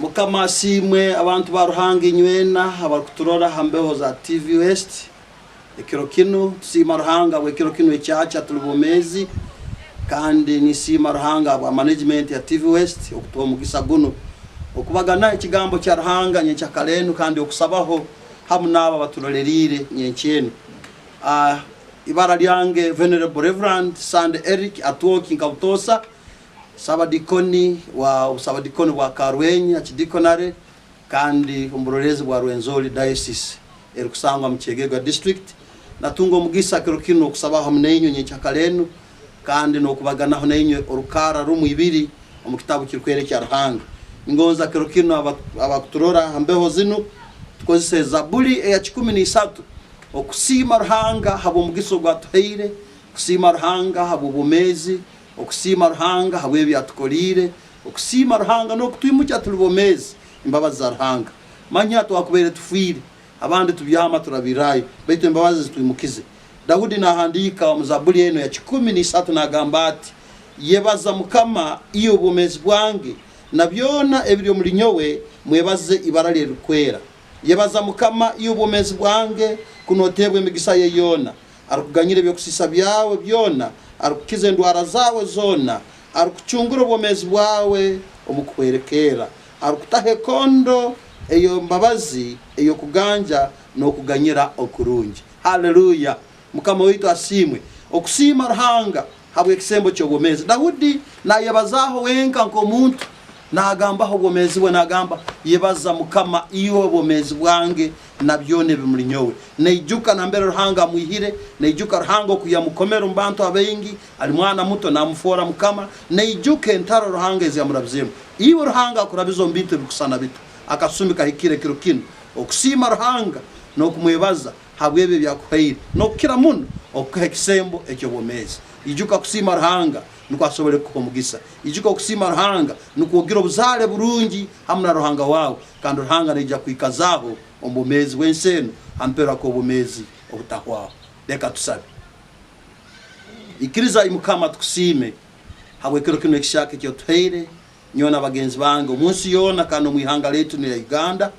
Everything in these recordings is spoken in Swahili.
mukama simwe abantu baruhanga inywena abakuturora hambeho za TV West ekiro kino sima ruhanga bwe kiro kino cyacha tulubomezi kandi ni sima ruhanga bwa management ya TV West okutoa mugisa guno okubagana ikigambo cya ruhanga nyencha kalenu kandi okusabaho hamuna aba baturorerire nyenchenu ibara lyange Venerable Reverend Sande Eric Atwoki Nkautosa sabadikoni wa Karwenya chidikonare kandi umburorezi bwa Rwenzori Diocese erikusangwa mchegega district natungo mugisa kiro kino okusabaho mnenyo nyencha kalenu kandi no kubaganaho nenyo orukara rumu ibiri mu kitabu kirikwerekya ruhanga ingonza kiro kino abakuturora hambeho zino tukozese Zaburi ya 13 okusima ruhanga habo mugiso gwa tuheire kusima ruhanga habo bumezi okusima ruhanga habwe byatukolire okusima ruhanga no kutwimucha tulubomezi imbabazi za ruhanga manya twakubere tufire abandi tubyama turabirayo baitu imbabazi zitwimukize Daudi nahandika mu Zaburi eno ya 13 nagamba ati yebaza mukama iyo bumezi bwange nabyona ebiri muri nyowe mwebaze ibara lye rukwera yebaza mukama iyo bumezi bwange kunotebwe migisa ye yona arukuganyire byo kusisa byawe byona arukize ndwara zawe zona arukuchungura bumezi bwawe omukwerekera arukutahe kondo eyo mbabazi eyo kuganja no kuganyira okurungi haleluya mukama witu asimwe okusima ruhanga habwe kisembo cyo bumezi Daudi na yebazaho wenka nko muntu nagambaho bumezi we nagamba yebaza mukama iyo bumezi bwange nabyone bimuri nyowe neijuka nambere ruhanga muhire neijuka ruhanga kuyamukomera mbantu abengi ali mwana muto namufora mukama neijuke ntaro ruhanga ezamurabyemo iyo ruhanga kurabizo mbite bikusana bito akasumika hikire kiro kino okusima ruhanga no kumwebaza habwebe byakuhire no kira muno okuhe kisembo ekyo bumezi ijuka kusima ruhanga nukwasobole kukomugisa ijuka kusima ruhanga nukugira obuzale burungi hamuna ruhanga wawe kandi ruhanga nija kwikazaho ombumezi wenseno ampera ko bumezi obutahwa leka tusabe ikiriza imukama tukusime habwe kiro kino ekishaka kyo tuheire nyona bagenzi bange umunsi yona kandi mwihanga letu ni Uganda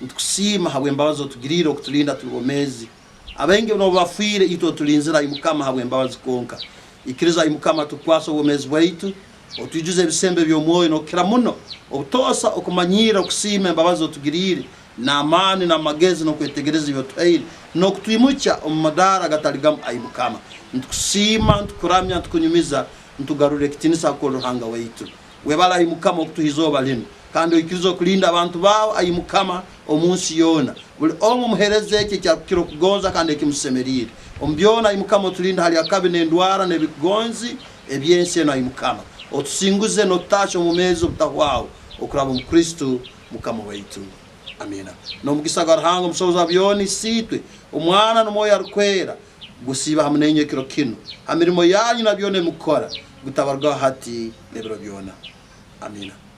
tukusima habwe mbabazo tugirira okutulinda tulubomezi abenge no bafire ito tulinzira imukama habwe mbabazi konka ikiriza imukama tukwaso bumezi bwaitu otujuze bisembe byo moyo no kira muno obutosa okumanyira okusima mbabazo tugirire na amani na magezi no kwetegereza ibyo tuheire no kutwimucha omumadara gataligam ayimukama ntukusima ntukuramya ntukunyumiza ntugarure kitinisa ko ruhanga waitu webala imukama okutuhizoba lino kandi ikirizo kulinda abantu bawo ayimukama omunsi yona buli omu muhereze eki cyakiro kugonza kandi ekimusemerire ombyona ayimukama tulinda hali akabe nendwara nebigonzi ebyense na ayimukama otusinguze no tasho mumezo butahwawo okuraba mu Kristo mukama waitu amina no mugisaga ruhanga musoza byoni sitwe umwana no moya rukwera gusiba hamnenye kiro kino amirimo yanyu nabyone mukora gutabarwa hati lebro byona amina.